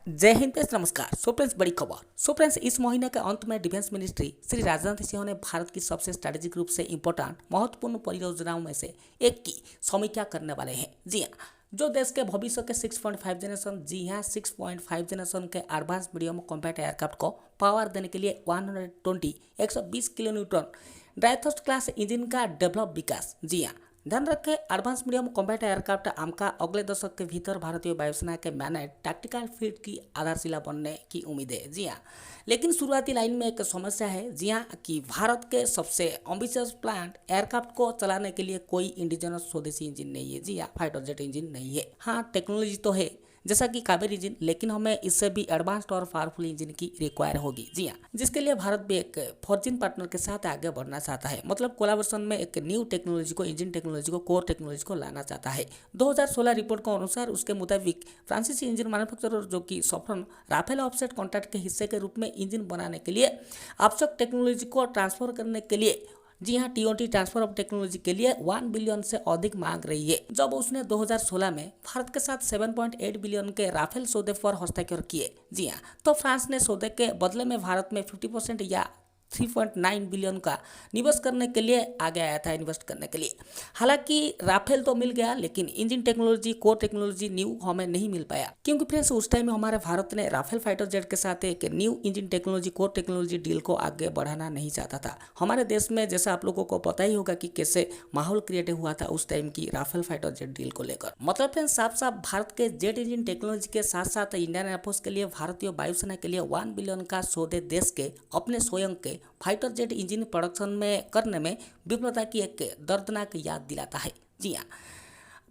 जय हिंद फ्रेंड्स, नमस्कार। So friends, बड़ी खबर। सो फ्रेंड्स, इस महीने के अंत में डिफेंस मिनिस्ट्री श्री राजनाथ सिंह ने भारत की सबसे स्ट्रैटेजिक रूप से इंपॉर्टेंट महत्वपूर्ण परियोजनाओं में से एक की समीक्षा करने वाले हैं। जी हाँ, जो देश के भविष्य के 6.5 जनरेशन, जी हाँ 6.5 जनरेशन के एडवांस मीडियम कॉम्बैट एयरक्राफ्ट को पावर देने के लिए 120 किलो न्यूटन ड्राइथोस्ट क्लास इंजन का डेवलप विकास। जी हाँ, ध्यान रखें, एडवांस मीडियम कॉम्बैट एयरक्राफ्ट आमका अगले दशक के भीतर भारतीय वायुसेना के मैनेड टैक्टिकल फील्ड की आधारशिला बनने की उम्मीद है। जी हाँ, लेकिन शुरुआती लाइन में एक समस्या है। जी हाँ, कि भारत के सबसे एम्बिशियस प्लांट एयरक्राफ्ट को चलाने के लिए कोई इंडिजिनस स्वदेशी इंजन नहीं है। जी हाँ, फाइटर जेट इंजन नहीं है। हाँ, टेक्नोलॉजी तो है जैसा कि कावेरी इंजन, लेकिन हमें इससे भी एडवांस्ड और पावरफुल इंजन की रिक्वायर होगी। जी हाँ, जिसके लिए भारत भी एक फॉर्जिन पार्टनर के साथ आगे बढ़ना चाहता है। मतलब कोलाबोरेशन में एक न्यू टेक्नोलॉजी को, इंजन टेक्नोलॉजी को, कोर टेक्नोलॉजी को लाना चाहता है। 2016 रिपोर्ट के अनुसार उसके मुताबिक फ्रांसीसी इंजन मैन्युफैक्चरर जो कि सफरन राफेल ऑफसेट कॉन्ट्रैक्ट के हिस्से के रूप में इंजन बनाने के लिए आवश्यक टेक्नोलॉजी को ट्रांसफर करने के लिए, जी हाँ टीओटी ट्रांसफर ऑफ टेक्नोलॉजी के लिए 1 बिलियन से अधिक मांग रही है। जब उसने 2016 में भारत के साथ 7.8 बिलियन के राफेल सौदे पर हस्ताक्षर किए, जी हाँ, तो फ्रांस ने सौदे के बदले में भारत में 50% या 3.9 बिलियन का निवेश करने के लिए आगे आया था, इन्वेस्ट करने के लिए। हालांकि राफेल तो मिल गया, लेकिन engine technology, core technology new हमें नहीं मिल पाया, क्योंकि फ्रेंड्स उस टाइम में हमारे भारत ने राफेल फाइटर जेट के साथ एक new engine technology, core technology deal को आगे बढ़ाना नहीं चाहता था। हमारे देश में जैसा आप लोगों को पता ही होगा कि कैसे माहौल क्रिएट हुआ था उस टाइम की राफेल फाइटर जेट डील को लेकर। मतलब फ्रेंड्स, साफ साफ भारत के जेट इंजन टेक्नोलॉजी के साथ साथ इंडियन एयरफोर्स के लिए, भारतीय वायुसेना के लिए 1 बिलियन का सौदे देश के अपने स्वयं के फाइटर जेट इंजन प्रोडक्शन में करने में विफलता की एक दर्दनाक याद दिलाता है। जी हाँ,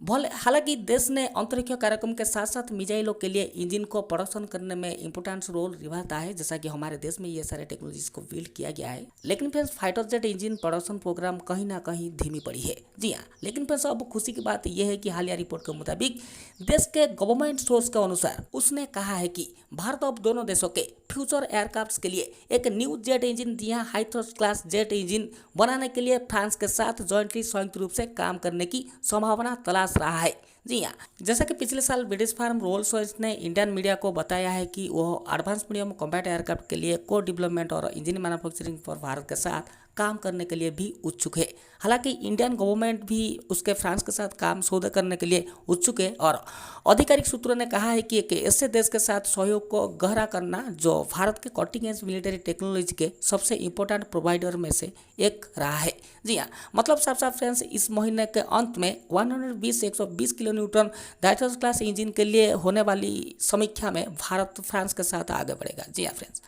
भले हालांकि देश ने अंतरिक्ष कार्यक्रम के साथ साथ मिसाइलों के लिए इंजन को प्रोडक्शन करने में इंपोर्टेंट रोल निभाता है, जैसा कि हमारे देश में ये सारे टेक्नोलॉजीज को बिल्ड किया गया है। लेकिन friends, fighter jet engine production programme कहीं ना कहीं धीमी पड़ी है। जी हाँ, लेकिन फ्रेंड्स, अब खुशी की बात यह है कि हालिया रिपोर्ट के मुताबिक देश के गवर्नमेंट सोर्स के अनुसार उसने कहा है कि भारत अब दोनों देशों के फ्यूचर एयरक्राफ्ट के लिए एक न्यू जेट इंजन, जी हाँ high thrust class jet engine बनाने के लिए फ्रांस के साथ जॉइंटली, संयुक्त रूप से काम करने की संभावना तलाश रहा है। जी हाँ, जैसा कि पिछले साल ब्रिटिश फर्म रोल्स रॉयस ने इंडियन मीडिया को बताया है कि वो एडवांस मीडियम कॉम्बैट एयरक्राफ्ट के लिए को डेवलपमेंट और इंजन मैन्युफैक्चरिंग पर भारत के साथ काम करने के लिए भी उत्सुक है। हालांकि इंडियन गवर्नमेंट भी उसके फ्रांस के साथ काम सौदे करने के लिए उत्सुक है, और आधिकारिक सूत्रों ने कहा है कि एक ऐसे देश के साथ सहयोग को गहरा करना जो भारत के कटिंग एज मिलिट्री टेक्नोलॉजी के सबसे इंपॉर्टेंट प्रोवाइडर में से एक रहा है। जी हाँ, मतलब साफ साफ फ्रेंड्स, इस महीने के अंत में 120 किलो न्यूटन डायथोस क्लास इंजन के लिए होने वाली समीक्षा में भारत फ्रांस के साथ आगे बढ़ेगा। जी हाँ फ्रेंड्स।